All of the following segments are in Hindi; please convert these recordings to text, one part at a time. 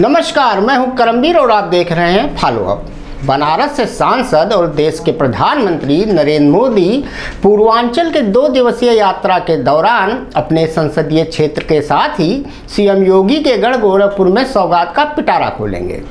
नमस्कार, मैं हूं करमवीर और आप देख रहे हैं फॉलो अप। बनारस से सांसद और देश के प्रधानमंत्री नरेंद्र मोदी पूर्वांचल के 2 दिवसीय यात्रा के दौरान अपने संसदीय क्षेत्र के साथ ही सीएम योगी के गढ़ गोरखपुर में सौगात का पिटारा खोलेंगे।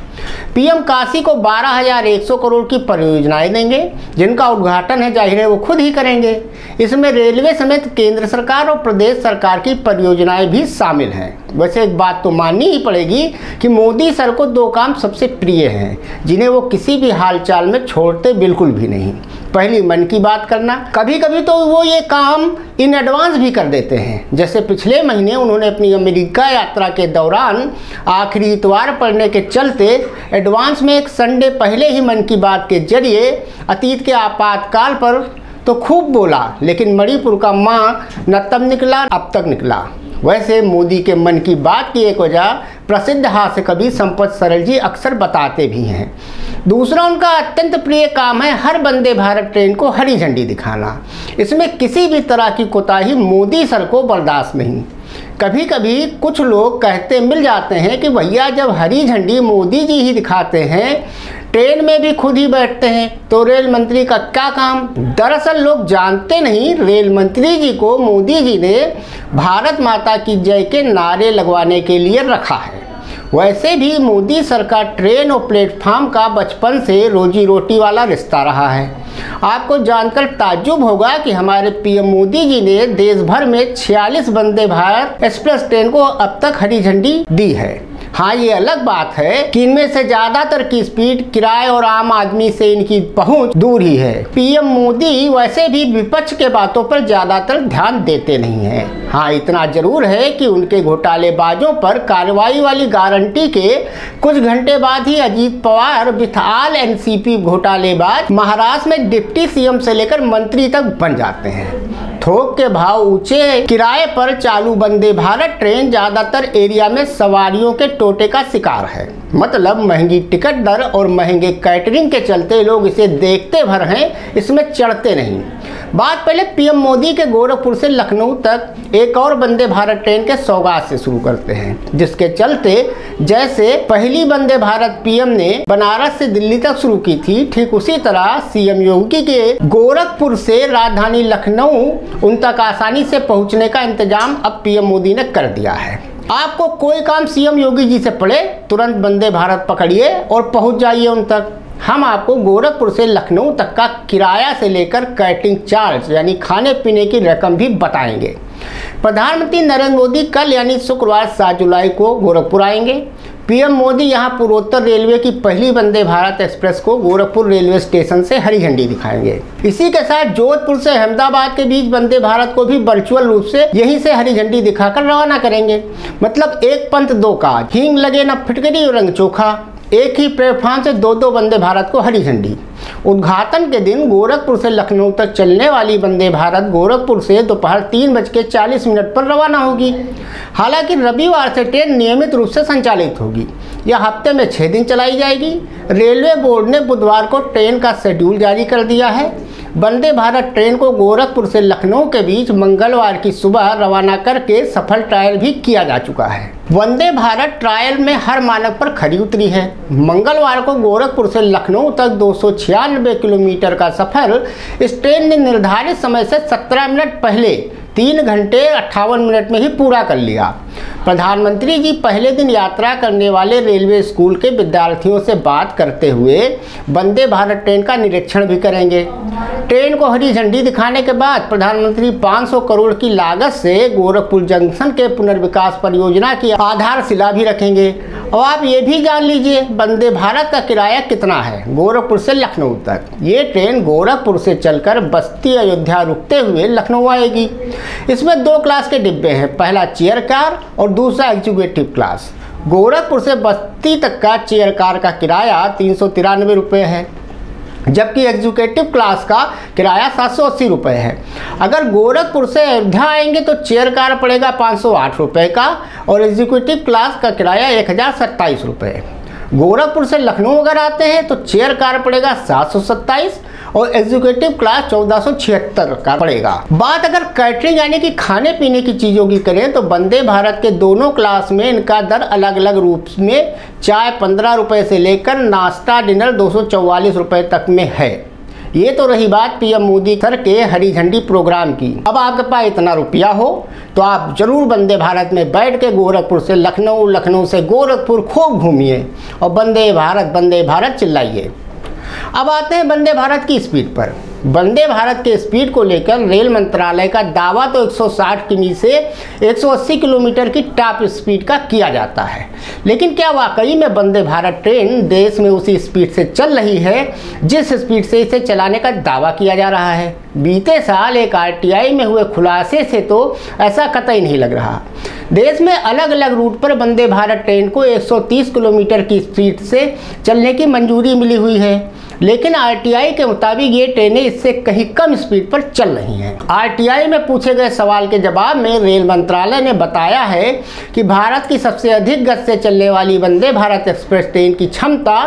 पीएम काशी को 12,100 करोड़ की परियोजनाएं देंगे, जिनका उद्घाटन है जाहिर है वो खुद ही करेंगे। इसमें रेलवे समेत केंद्र सरकार और प्रदेश सरकार की परियोजनाएं भी शामिल हैं। वैसे एक बात तो माननी ही पड़ेगी कि मोदी सर को 2 काम सबसे प्रिय हैं, जिन्हें वो किसी भी हालचाल में छोड़ते बिल्कुल भी नहीं। पहली, मन की बात करना। कभी कभी तो वो ये काम इन एडवांस भी कर देते हैं। जैसे पिछले महीने उन्होंने अपनी अमेरिका यात्रा के दौरान आखिरी इतवार पड़ने के चलते एडवांस में एक संडे पहले ही मन की बात के जरिए अतीत के आपातकाल पर तो खूब बोला, लेकिन मणिपुर का माँ न तब निकला अब तक निकला। वैसे मोदी के मन की बात की एक वजह प्रसिद्ध हास्य कवि संपत सरल जी अक्सर बताते भी हैं। दूसरा, उनका अत्यंत प्रिय काम है हर वंदे भारत ट्रेन को हरी झंडी दिखाना। इसमें किसी भी तरह की कोताही मोदी सर को बर्दाश्त नहीं। कभी कभी कुछ लोग कहते मिल जाते हैं कि भैया जब हरी झंडी मोदी जी ही दिखाते हैं, ट्रेन में भी खुद ही बैठते हैं, तो रेल मंत्री का क्या काम। दरअसल लोग जानते नहीं, रेल मंत्री जी को मोदी जी ने भारत माता की जय के नारे लगवाने के लिए रखा है। वैसे भी मोदी सरकार ट्रेन और प्लेटफार्म का बचपन से रोजी रोटी वाला रिश्ता रहा है। आपको जानकर ताज्जुब होगा कि हमारे पीएम मोदी जी ने देश भर में 46 वंदे भारत एक्सप्रेस ट्रेन को अब तक हरी झंडी दी है। हाँ, ये अलग बात है कि इनमें से ज़्यादातर की स्पीड किराए और आम आदमी से इनकी पहुंच दूर ही है। पीएम मोदी वैसे भी विपक्ष के बातों पर ज़्यादातर ध्यान देते नहीं हैं। हाँ, इतना जरूर है कि उनके घोटालेबाजों पर कार्रवाई वाली गारंटी के कुछ घंटे बाद ही अजीत पवार विथाल एनसीपी घोटालेबाज महाराष्ट्र में डिप्टी सीएम से लेकर मंत्री तक बन जाते हैं। थोक के भाव, ऊंचे किराए पर चालू वंदे भारत ट्रेन ज़्यादातर एरिया में सवारियों के टोटे का शिकार है। मतलब महंगी टिकट दर और महंगे कैटरिंग के चलते लोग इसे देखते भर हैं, इसमें चढ़ते नहीं। बात पहले पीएम मोदी के गोरखपुर से लखनऊ तक एक और वंदे भारत ट्रेन के सौगात से शुरू करते हैं, जिसके चलते जैसे पहली वंदे भारत पीएम ने बनारस से दिल्ली तक शुरू की थी, ठीक उसी तरह सीएम योगी के गोरखपुर से राजधानी लखनऊ उन तक आसानी से पहुंचने का इंतजाम अब पीएम मोदी ने कर दिया है। आपको कोई काम सीएम योगी जी से पड़े, तुरंत वंदे भारत पकड़िए और पहुंच जाइए उन तक। हम आपको गोरखपुर से लखनऊ तक का किराया से लेकर कैटरिंग चार्ज यानी खाने पीने की रकम भी बताएंगे। प्रधानमंत्री नरेंद्र मोदी कल यानी शुक्रवार 7 जुलाई को गोरखपुर आएंगे। पीएम मोदी यहां पूर्वोत्तर रेलवे की पहली वंदे भारत एक्सप्रेस को गोरखपुर रेलवे स्टेशन से हरी झंडी दिखाएंगे। इसी के साथ जोधपुर से अहमदाबाद के बीच वंदे भारत को भी वर्चुअल रूप से यहीं से हरी झंडी दिखाकर रवाना करेंगे। मतलब एक पंथ 2 काज, हींग लगे न फिटकरी और रंग चोखा। एक ही प्लेटफार्म से 2 वंदे भारत को हरी झंडी। उद्घाटन के दिन गोरखपुर से लखनऊ तक चलने वाली वंदे भारत गोरखपुर से दोपहर 3:40 पर रवाना होगी। हालांकि रविवार से ट्रेन नियमित रूप से संचालित होगी। यह हफ्ते में 6 दिन चलाई जाएगी। रेलवे बोर्ड ने बुधवार को ट्रेन का शेड्यूल जारी कर दिया है। वंदे भारत ट्रेन को गोरखपुर से लखनऊ के बीच मंगलवार की सुबह रवाना करके सफल ट्रायल भी किया जा चुका है। वंदे भारत ट्रायल में हर मानक पर खरी उतरी है। मंगलवार को गोरखपुर से लखनऊ तक 296 किलोमीटर का सफर इस ट्रेन ने निर्धारित समय से 17 मिनट पहले 3 घंटे 58 मिनट में ही पूरा कर लिया। प्रधानमंत्री जी पहले दिन यात्रा करने वाले रेलवे स्कूल के विद्यार्थियों से बात करते हुए वंदे भारत ट्रेन का निरीक्षण भी करेंगे। ट्रेन को हरी झंडी दिखाने के बाद प्रधानमंत्री 500 करोड़ की लागत से गोरखपुर जंक्शन के पुनर्विकास परियोजना की आधारशिला भी रखेंगे। और आप ये भी जान लीजिए वंदे भारत का किराया कितना है गोरखपुर से लखनऊ तक। ये ट्रेन गोरखपुर से चलकर बस्ती अयोध्या रुकते हुए लखनऊ आएगी। इसमें 2 क्लास के डिब्बे हैं, पहला चेयर कार और दूसरा एग्जीक्यूटिव क्लास। गोरखपुर से बस्ती तक का चेयर कार का किराया 393 रुपये है, जबकि एग्जीक्यूटिव क्लास का किराया 780 रुपये है। अगर गोरखपुर से अयोध्या आएंगे तो चेयर कार पड़ेगा 508 रुपये का और एग्जीक्यूटिव क्लास का किराया 1027 रुपये। गोरखपुर से लखनऊ अगर आते हैं तो चेयर कार पड़ेगा 727 और एग्जीक्यूटिव क्लास 1476 का पड़ेगा। बात अगर कैटरिंग यानी कि खाने पीने की चीज़ों की करें तो वंदे भारत के दोनों क्लास में इनका दर अलग अलग रूप में चाय 15 रुपये से लेकर नाश्ता डिनर 244 रुपये तक में है। ये तो रही बात पीएम मोदी सर के हरी झंडी प्रोग्राम की। अब आपके पास इतना रुपया हो तो आप जरूर वंदे भारत में बैठ के गोरखपुर से लखनऊ, लखनऊ से गोरखपुर खूब घूमिए और वंदे भारत चिल्लाइए। अब आते हैं वंदे भारत की स्पीड पर। वंदे भारत के स्पीड को लेकर रेल मंत्रालय का दावा तो 160 किमी से 180 किलोमीटर की टॉप स्पीड का किया जाता है, लेकिन क्या वाकई में वंदे भारत ट्रेन देश में उसी स्पीड से चल रही है जिस स्पीड से इसे चलाने का दावा किया जा रहा है? बीते साल एक आरटीआई में हुए खुलासे से तो ऐसा कतई नहीं लग रहा। देश में अलग अलग रूट पर वंदे भारत ट्रेन को 130 किलोमीटर की स्पीड से चलने की मंजूरी मिली हुई है, लेकिन आरटीआई के मुताबिक ये ट्रेनें इससे कहीं कम स्पीड पर चल रही हैं। आरटीआई में पूछे गए सवाल के जवाब में रेल मंत्रालय ने बताया है कि भारत की सबसे अधिक गति से चलने वाली वंदे भारत एक्सप्रेस ट्रेन की क्षमता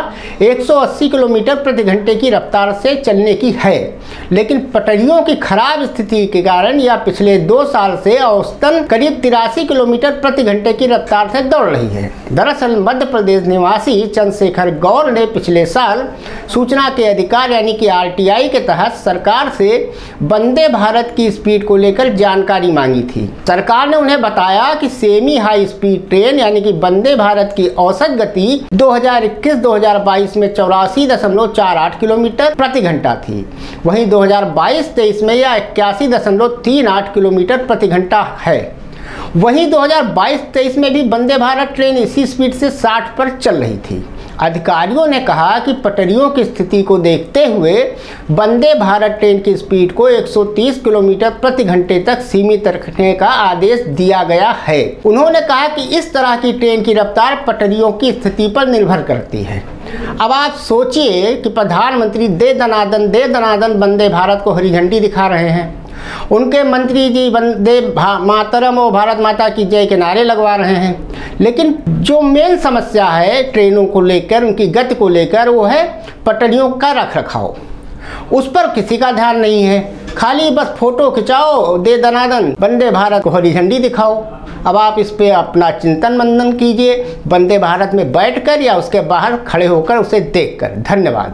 180 किलोमीटर प्रति घंटे की रफ्तार से चलने की है, लेकिन पटरियों की खराब स्थिति के कारण यह पिछले 2 साल से औसतन करीब 83 किलोमीटर प्रति घंटे की रफ्तार से दौड़ रही है। दरअसल मध्य प्रदेश निवासी चंद्रशेखर गौर ने पिछले साल सूचना के अधिकार यानी कि आरटीआई के तहत सरकार से वंदे भारत की स्पीड को लेकर जानकारी मांगी थी। सरकार ने उन्हें बताया कि सेमी हाई स्पीड ट्रेन यानी कि वंदे भारत की औसत गति 2021-2022 में 84.48 किलोमीटर प्रति घंटा थी, वहीं 2022-23 में यह 81.38 किलोमीटर प्रति घंटा है। वहीं 2022-23 में भी वंदे भारत ट्रेन इसी स्पीड से 60 पर चल रही थी। अधिकारियों ने कहा कि पटरियों की स्थिति को देखते हुए वंदे भारत ट्रेन की स्पीड को 130 किलोमीटर प्रति घंटे तक सीमित रखने का आदेश दिया गया है। उन्होंने कहा कि इस तरह की ट्रेन की रफ्तार पटरियों की स्थिति पर निर्भर करती है। अब आप सोचिए कि प्रधानमंत्री दे दनादन वंदे भारत को हरी झंडी दिखा रहे हैं, उनके मंत्री जी वंदे मातरम और भारत माता की जय के नारे लगवा रहे हैं, लेकिन जो मेन समस्या है ट्रेनों को लेकर, उनकी गति को लेकर, वो है पटरियों का रखरखाव। उस पर किसी का ध्यान नहीं है, खाली बस फोटो खिंचाओ, दे दनादन वंदे भारत को हरी झंडी दिखाओ। अब आप इस पे अपना चिंतन मंथन कीजिए, वंदे भारत में बैठकर या उसके बाहर खड़े होकर उसे देखकर। धन्यवाद।